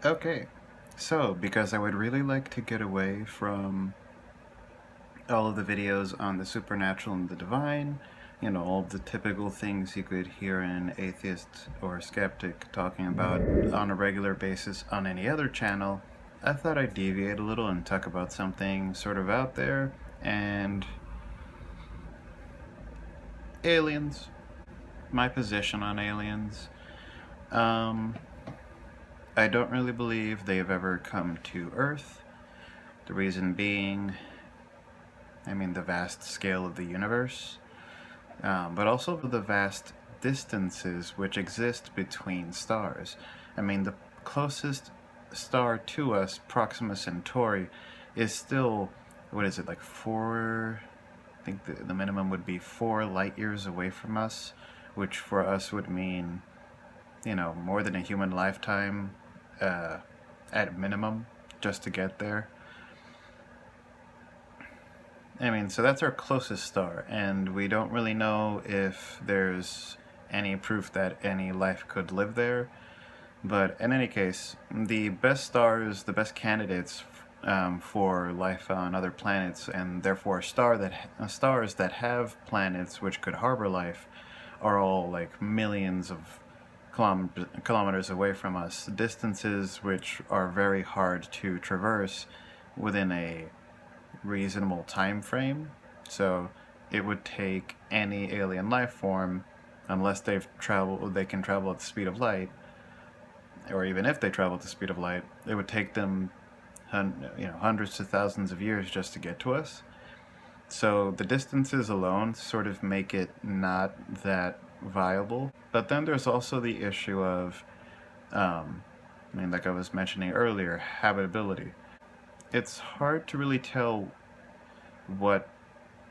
Okay, so because I would really like to get away from all of the videos on the supernatural and the divine, all of the typical things you could hear an atheist or skeptic talking about on a regular basis on any other channel, I thought I'd deviate a little and talk about something sort of out there and aliens, my position on aliens. Um, I don't really believe they've ever come to Earth. The reason being, the vast scale of the universe, but also the vast distances which exist between stars. The closest star to us, Proxima Centauri, is still, what is it, like four? I think the minimum would be 4 light years away from us, which for us would mean, more than a human lifetime at minimum just to get there. So that's our closest star, and we don't really know if there's any proof that any life could live there. But in any case, the best stars, the best candidates for life on other planets, and therefore stars that have planets which could harbor life, are all like millions of kilometers away from us. Distances which are very hard to traverse within a reasonable time frame. So it would take any alien life form, unless they can travel at the speed of light, or even if they travel at the speed of light, it would take them, hundreds to thousands of years just to get to us. So the distances alone sort of make it not that viable. But then there's also the issue of, like I was mentioning earlier, habitability. It's hard to really tell what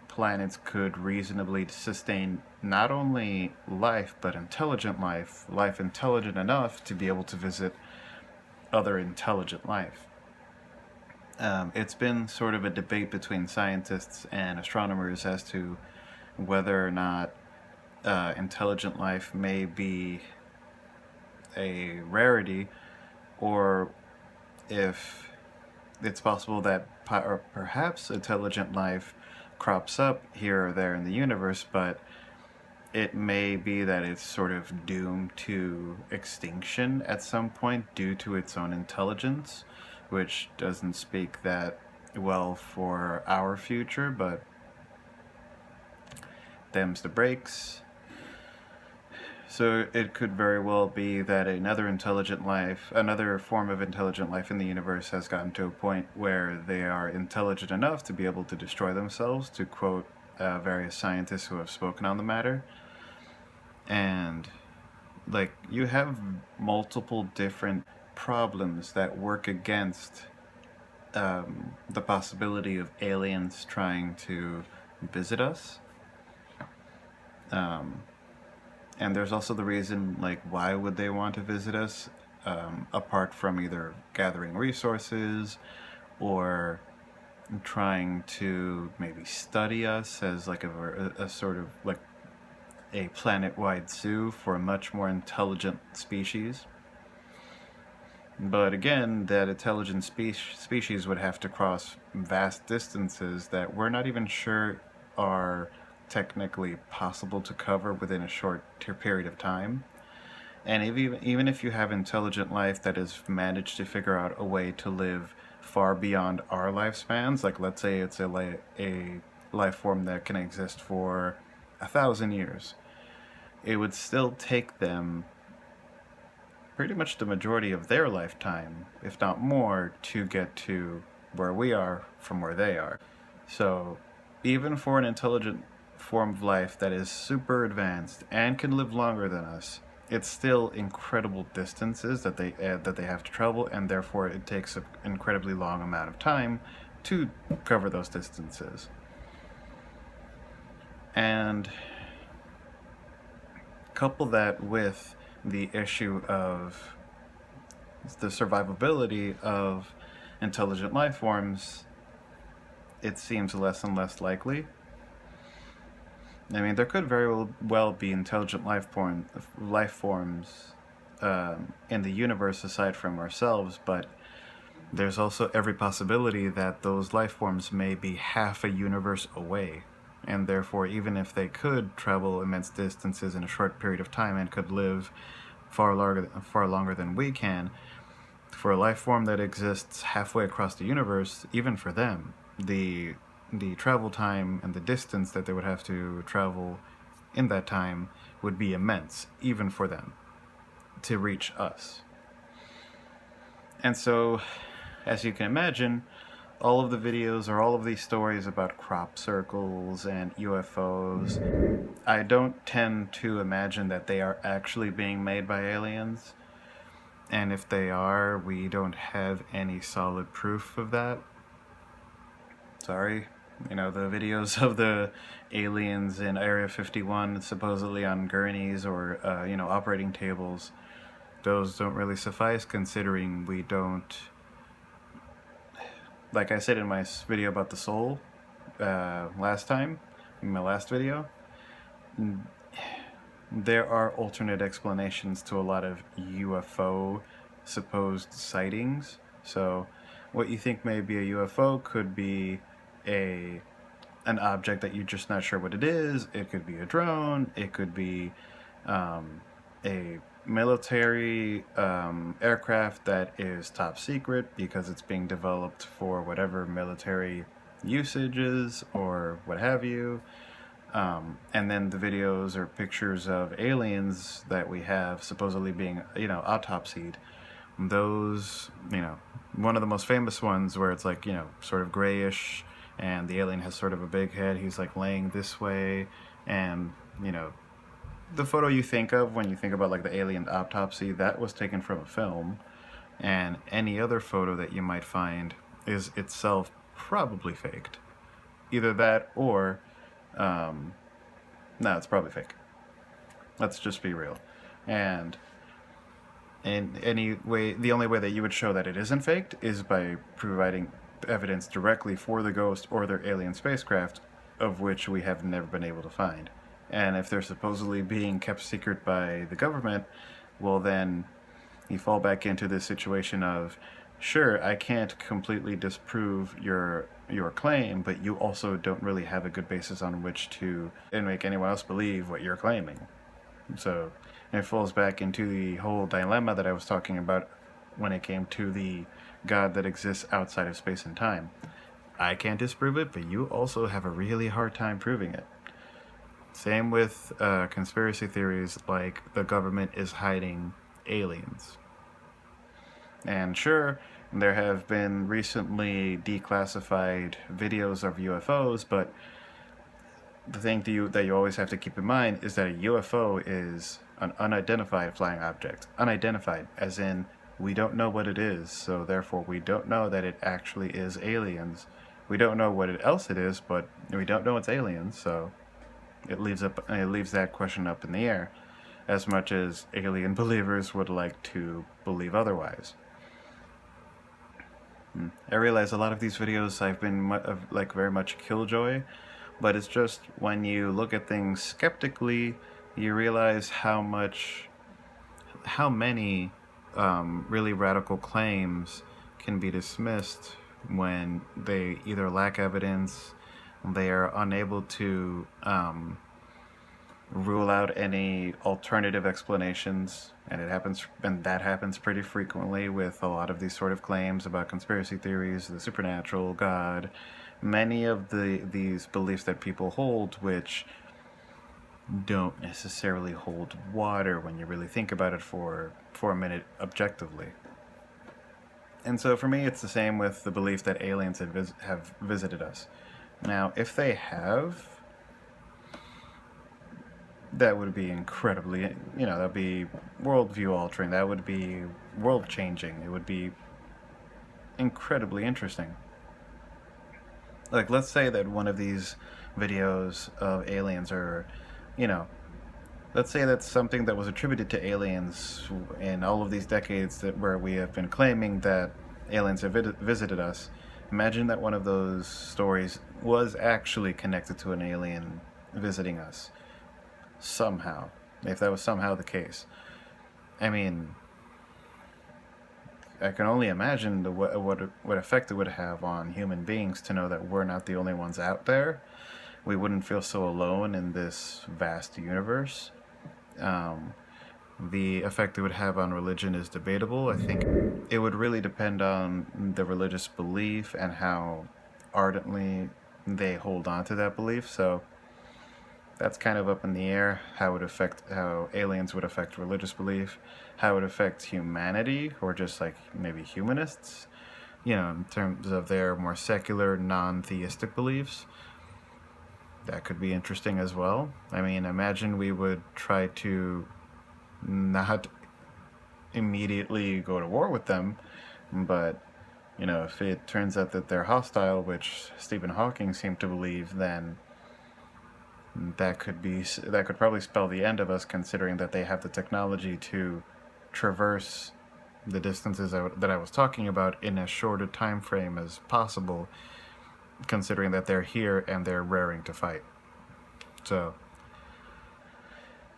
planets could reasonably sustain not only life, but intelligent life intelligent enough to be able to visit other intelligent life. It's been sort of a debate between scientists and astronomers as to whether or not intelligent life may be a rarity, or if it's possible that or perhaps intelligent life crops up here or there in the universe, but it may be that it's sort of doomed to extinction at some point due to its own intelligence, which doesn't speak that well for our future, but them's the breaks. So it could very well be that another form of intelligent life in the universe has gotten to a point where they are intelligent enough to be able to destroy themselves, to quote various scientists who have spoken on the matter. And, you have multiple different problems that work against the possibility of aliens trying to visit us. And there's also the reason, why would they want to visit us, apart from either gathering resources or trying to maybe study us as a sort of a planet-wide zoo for a much more intelligent species. But again, that intelligent species would have to cross vast distances that we're not even sure are technically possible to cover within a short period of time. And even if you have intelligent life that has managed to figure out a way to live far beyond our lifespans, like let's say it's a life form that can exist for 1,000 years, it would still take them pretty much the majority of their lifetime, if not more, to get to where we are from where they are. So even for an intelligent form of life that is super advanced and can live longer than us, it's still incredible distances that they have to travel, and therefore it takes an incredibly long amount of time to cover those distances. And couple that with the issue of the survivability of intelligent life forms, it seems less and less likely. There could very well be intelligent life forms in the universe aside from ourselves, but there's also every possibility that those life forms may be half a universe away. And therefore, even if they could travel immense distances in a short period of time and could live far longer than we can, for a life form that exists halfway across the universe, even for them, the travel time and the distance that they would have to travel in that time would be immense, even for them, to reach us. And so, as you can imagine, all of the videos or all of these stories about crop circles and UFOs, I don't tend to imagine that they are actually being made by aliens. And if they are, we don't have any solid proof of that. Sorry. You know, the videos of the aliens in Area 51 supposedly on gurneys or, operating tables, those don't really suffice considering we don't... Like I said in my video about the soul last time, in my last video, there are alternate explanations to a lot of UFO supposed sightings. So what you think may be a UFO could be an object that you're just not sure what it is. It could be a drone. It could be a military aircraft that is top secret because it's being developed for whatever military usages or what have you. And then the videos or pictures of aliens that we have supposedly being, autopsied. Those, one of the most famous ones where it's like, sort of grayish and the alien has sort of a big head. He's like laying this way and, the photo you think of when you think about like the alien autopsy, that was taken from a film, and any other photo that you might find is itself probably faked. Either that or, no, it's probably fake. Let's just be real. And in any way, the only way that you would show that it isn't faked is by providing evidence directly for the ghost or their alien spacecraft, of which we have never been able to find. And if they're supposedly being kept secret by the government, well then you fall back into this situation of, sure, I can't completely disprove your claim, but you also don't really have a good basis on which to and make anyone else believe what you're claiming. So it falls back into the whole dilemma that I was talking about when it came to the God that exists outside of space and time. I can't disprove it, but you also have a really hard time proving it. Same with conspiracy theories like the government is hiding aliens. And sure, there have been recently declassified videos of UFOs, but the thing that you always have to keep in mind is that a UFO is an unidentified flying object. Unidentified, as in we don't know what it is, so therefore we don't know that it actually is aliens. We don't know what else it is, but we don't know it's aliens, so it leaves that question up in the air, as much as alien believers would like to believe otherwise. I realize a lot of these videos I've been very much killjoy, but it's just when you look at things skeptically, you realize how many really radical claims can be dismissed when they either lack evidence, they are unable to rule out any alternative explanations, and that happens pretty frequently with a lot of these sort of claims about conspiracy theories, the supernatural, God, many of these beliefs that people hold, which don't necessarily hold water when you really think about it for a minute objectively. And so for me, it's the same with the belief that aliens have visited us. Now, if they have, that would be incredibly, that would be worldview altering. That would be world changing. It would be incredibly interesting. Like, let's say that one of these videos of aliens are, let's say that's something that was attributed to aliens in all of these decades where we have been claiming that aliens have visited us. Imagine that one of those stories was actually connected to an alien visiting us. Somehow. If that was somehow the case. I mean, I can only imagine what effect it would have on human beings to know that we're not the only ones out there. We wouldn't feel so alone in this vast universe. Um, the effect it would have on religion is debatable. I think it would really depend on the religious belief and how ardently they hold on to that belief. So that's kind of up in the air. How aliens would affect religious belief, how it would affect humanity, or just like maybe humanists, in terms of their more secular, non-theistic beliefs. That could be interesting as well. I mean, imagine we would try to not immediately go to war with them, but if it turns out that they're hostile, which Stephen Hawking seemed to believe, then that could probably spell the end of us, considering that they have the technology to traverse the distances that I was talking about in as short a time frame as possible, considering that they're here and they're raring to fight. So,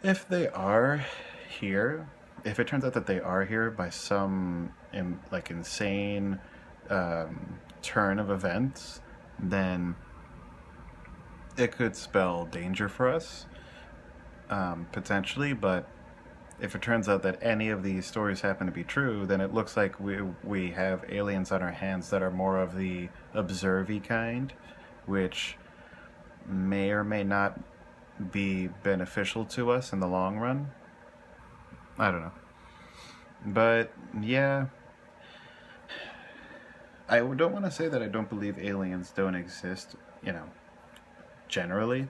if they are here, if it turns out that they are here by some insane turn of events, then it could spell danger for us, potentially. But if it turns out that any of these stories happen to be true, then it looks like we have aliens on our hands that are more of the observy kind, which may or may not be beneficial to us in the long run. I don't know. But yeah, I don't want to say that I don't believe aliens don't exist, generally,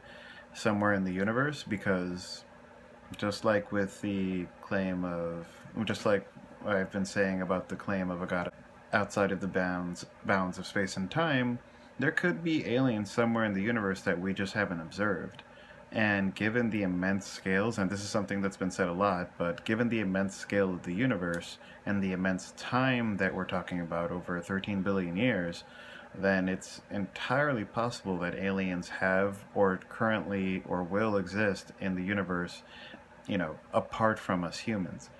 somewhere in the universe, because just like with the claim of, just like I've been saying about the claim of a god outside of the bounds of space and time, there could be aliens somewhere in the universe that we just haven't observed. And given the immense scales, and this is something that's been said a lot, but given the immense scale of the universe and the immense time that we're talking about, over 13 billion years, then it's entirely possible that aliens have or currently or will exist in the universe, apart from us humans.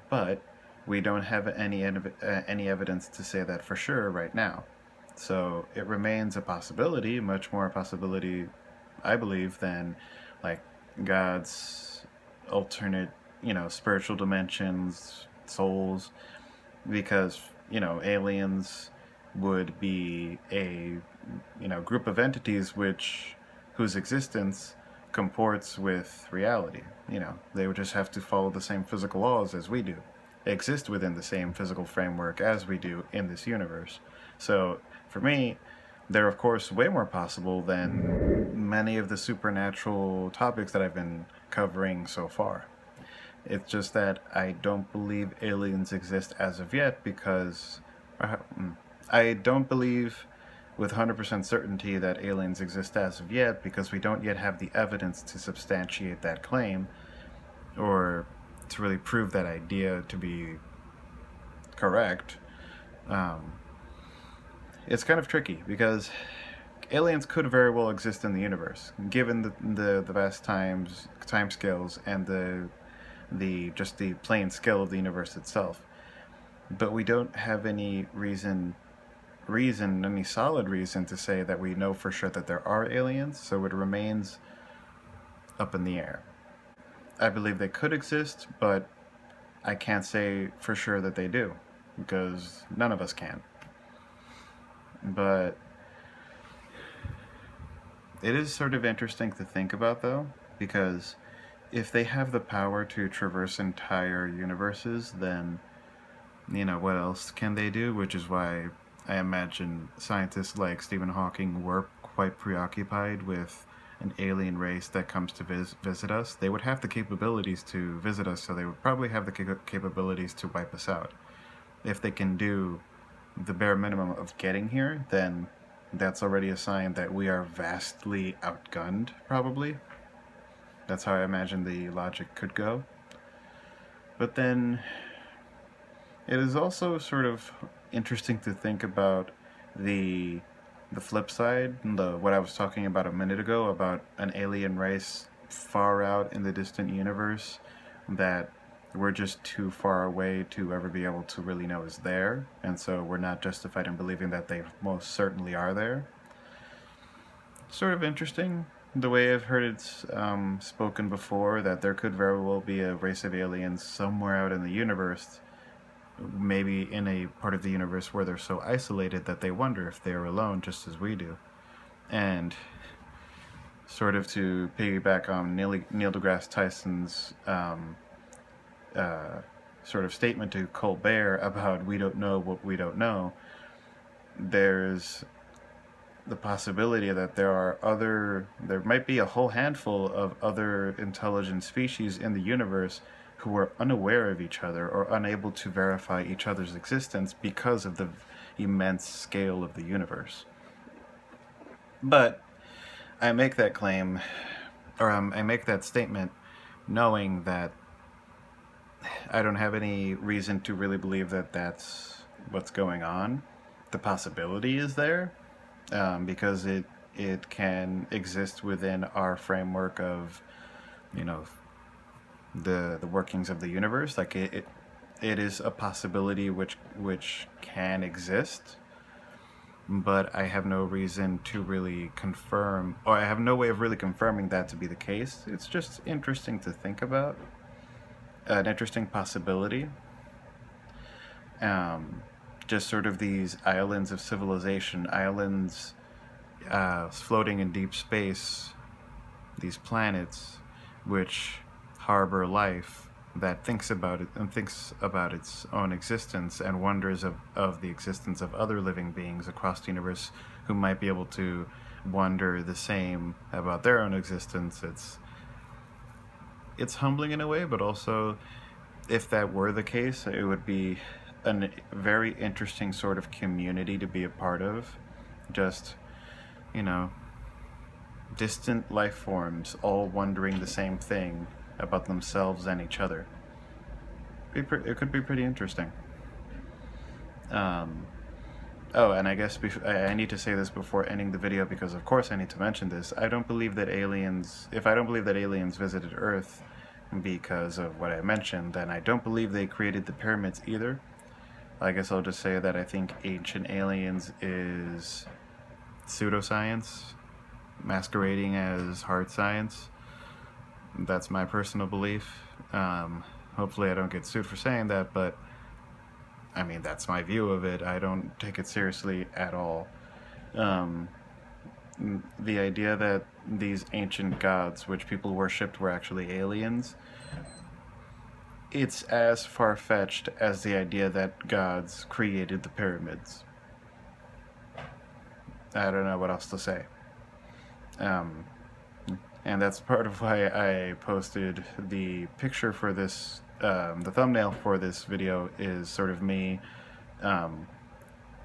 But we don't have any evidence to say that for sure right now. So it remains a possibility, much more a possibility, I believe, than like God's alternate, spiritual dimensions, souls, because, aliens would be a, group of entities whose existence comports with reality. They would just have to follow the same physical laws as we do, exist within the same physical framework as we do in this universe. So for me, they're of course way more possible than many of the supernatural topics that I've been covering so far. It's just that I don't believe aliens exist as of yet, because I don't believe with 100% certainty that aliens exist as of yet, because we don't yet have the evidence to substantiate that claim, or to really prove that idea to be correct. It's kind of tricky, because aliens could very well exist in the universe, given the vast time scales and the just the plain scale of the universe itself. But we don't have any any solid reason to say that we know for sure that there are aliens, so it remains up in the air. I believe they could exist, but I can't say for sure that they do, because none of us can. But it is sort of interesting to think about, though, because if they have the power to traverse entire universes, then, what else can they do? Which is why I imagine scientists like Stephen Hawking were quite preoccupied with an alien race that comes to visit us. They would have the capabilities to visit us, so they would probably have the capabilities to wipe us out. If they can do the bare minimum of getting here, then that's already a sign that we are vastly outgunned, probably. That's how I imagine the logic could go. But then it is also sort of interesting to think about the flip side, what I was talking about a minute ago, about an alien race far out in the distant universe that we're just too far away to ever be able to really know is there, and so we're not justified in believing that they most certainly are there. Sort of interesting the way I've heard it's spoken before, that there could very well be a race of aliens somewhere out in the universe, maybe in a part of the universe where they're so isolated that they wonder if they're alone, just as we do. And sort of to piggyback on Neil deGrasse Tyson's sort of statement to Colbert about we don't know what we don't know, there's the possibility that there might be a whole handful of other intelligent species in the universe who are unaware of each other or unable to verify each other's existence because of the immense scale of the universe. But I make that claim, or I make that statement knowing that I don't have any reason to really believe that that's what's going on. The possibility is there, because it can exist within our framework of, you know, the workings of the universe. Like it is a possibility which can exist, but I have no reason to really confirm, or I have no way of really confirming that to be the case. It's just interesting to think about, an interesting possibility. Just sort of these islands of civilization, islands floating in deep space, these planets which harbor life that thinks about it and thinks about its own existence and wonders of the existence of other living beings across the universe who might be able to wonder the same about their own existence. It's humbling in a way, but also, if that were the case, it would be a very interesting sort of community to be a part of. Just, you know, distant life forms all wondering the same thing about themselves and each other. It could be pretty interesting. Oh, and I guess I need to say this before ending the video, because of course I need to mention this. I don't believe that aliens, if I don't believe that aliens visited Earth because of what I mentioned, then I don't believe they created the pyramids either. I guess I'll just say that I think Ancient Aliens is pseudoscience masquerading as hard science. That's my personal belief. Hopefully I don't get sued for saying that, but I mean, that's my view of it. I don't take it seriously at all. The idea that these ancient gods, which people worshipped, were actually aliens, it's as far-fetched as the idea that gods created the pyramids. I don't know what else to say. And that's part of why I posted the picture for this. The thumbnail for this video is sort of me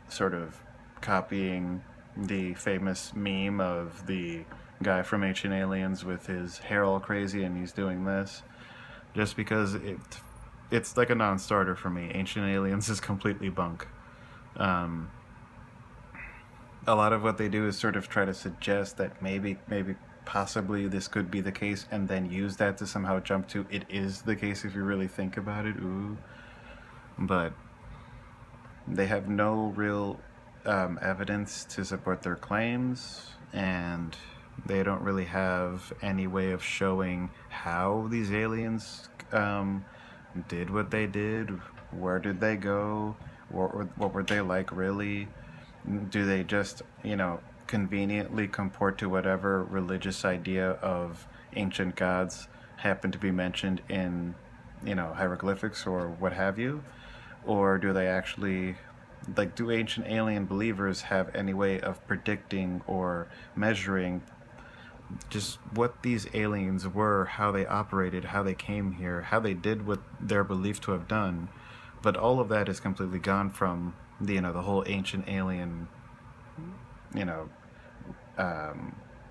sort of copying the famous meme of the guy from Ancient Aliens with his hair all crazy and he's doing this, just because it's like a non-starter for me. Ancient Aliens is completely bunk. A lot of what they do is sort of try to suggest that maybe possibly this could be the case, and then use that to somehow jump to it is the case if you really think about it. Ooh. But they have no real evidence to support their claims, and they don't really have any way of showing how these aliens did what they did. Where did they go? What were they like really? Do they just, conveniently comport to whatever religious idea of ancient gods happen to be mentioned in, hieroglyphics or what have you? Or do they actually, do ancient alien believers have any way of predicting or measuring just what these aliens were, how they operated, how they came here, how they did what they're believed to have done? But all of that is completely gone from the whole ancient alien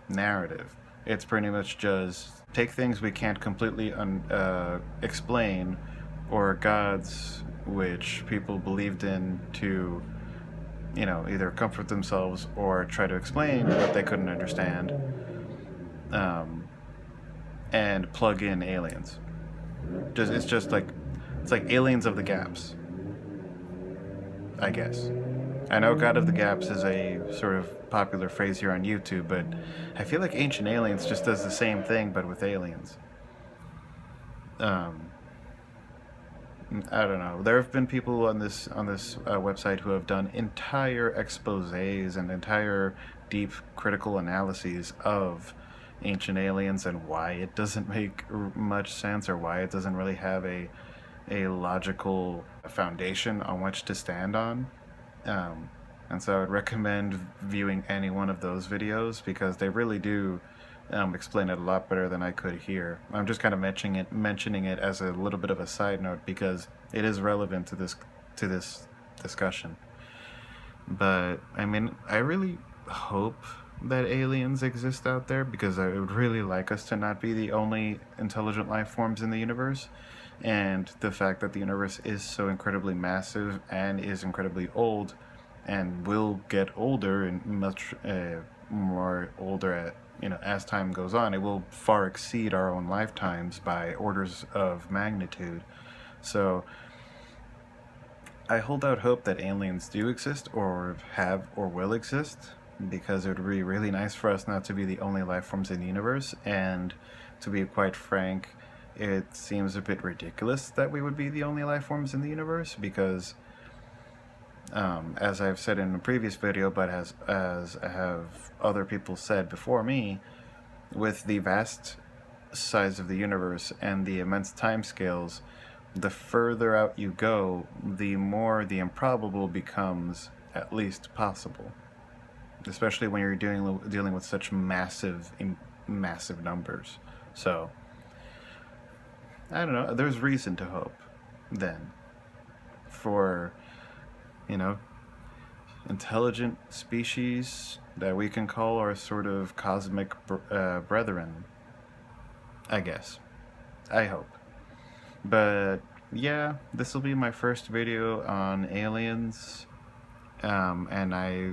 narrative. It's pretty much just take things we can't completely explain, or gods which people believed in to, either comfort themselves or try to explain what they couldn't understand, and plug in aliens. It's just like It's like Aliens of the Gaps, I guess. I know God of the Gaps is a sort of popular phrase here on YouTube, but I feel like Ancient Aliens just does the same thing, but with aliens. Um, I don't know. There have been people on this website who have done entire exposés and entire deep critical analyses of Ancient Aliens and why it doesn't make much sense, or why it doesn't really have a logical foundation on which to stand on. Um, and so I would recommend viewing any one of those videos, because they really do explain it a lot better than I could here. I'm just kind of mentioning it as a little bit of a side note, because it is relevant to this discussion. But I mean, I really hope that aliens exist out there, because I would really like us to not be the only intelligent life forms in the universe. And the fact that the universe is so incredibly massive and is incredibly old and will get older and much more older as time goes on, it will far exceed our own lifetimes by orders of magnitude. So I hold out hope that aliens do exist, or have, or will exist, because it would be really nice for us not to be the only life forms in the universe. And to be quite frank, it seems a bit ridiculous that we would be the only life forms in the universe, because as I've said in a previous video, but as have other people said before me, with the vast size of the universe and the immense timescales, the further out you go, the more the improbable becomes at least possible. Especially when you're dealing with such massive numbers. So I don't know. There's reason to hope then for intelligent species that we can call our sort of cosmic brethren, I guess. I hope. But yeah, this will be my first video on aliens, and I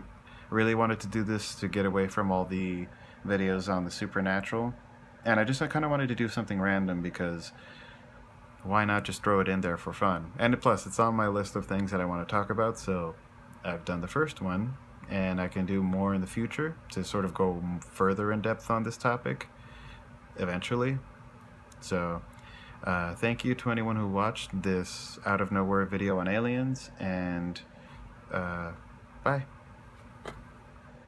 really wanted to do this to get away from all the videos on the supernatural, and I kind of wanted to do something random, because why not just throw it in there for fun? And plus, it's on my list of things that I want to talk about, so I've done the first one, and I can do more in the future to sort of go further in depth on this topic eventually. So thank you to anyone who watched this out of nowhere video on aliens, and bye.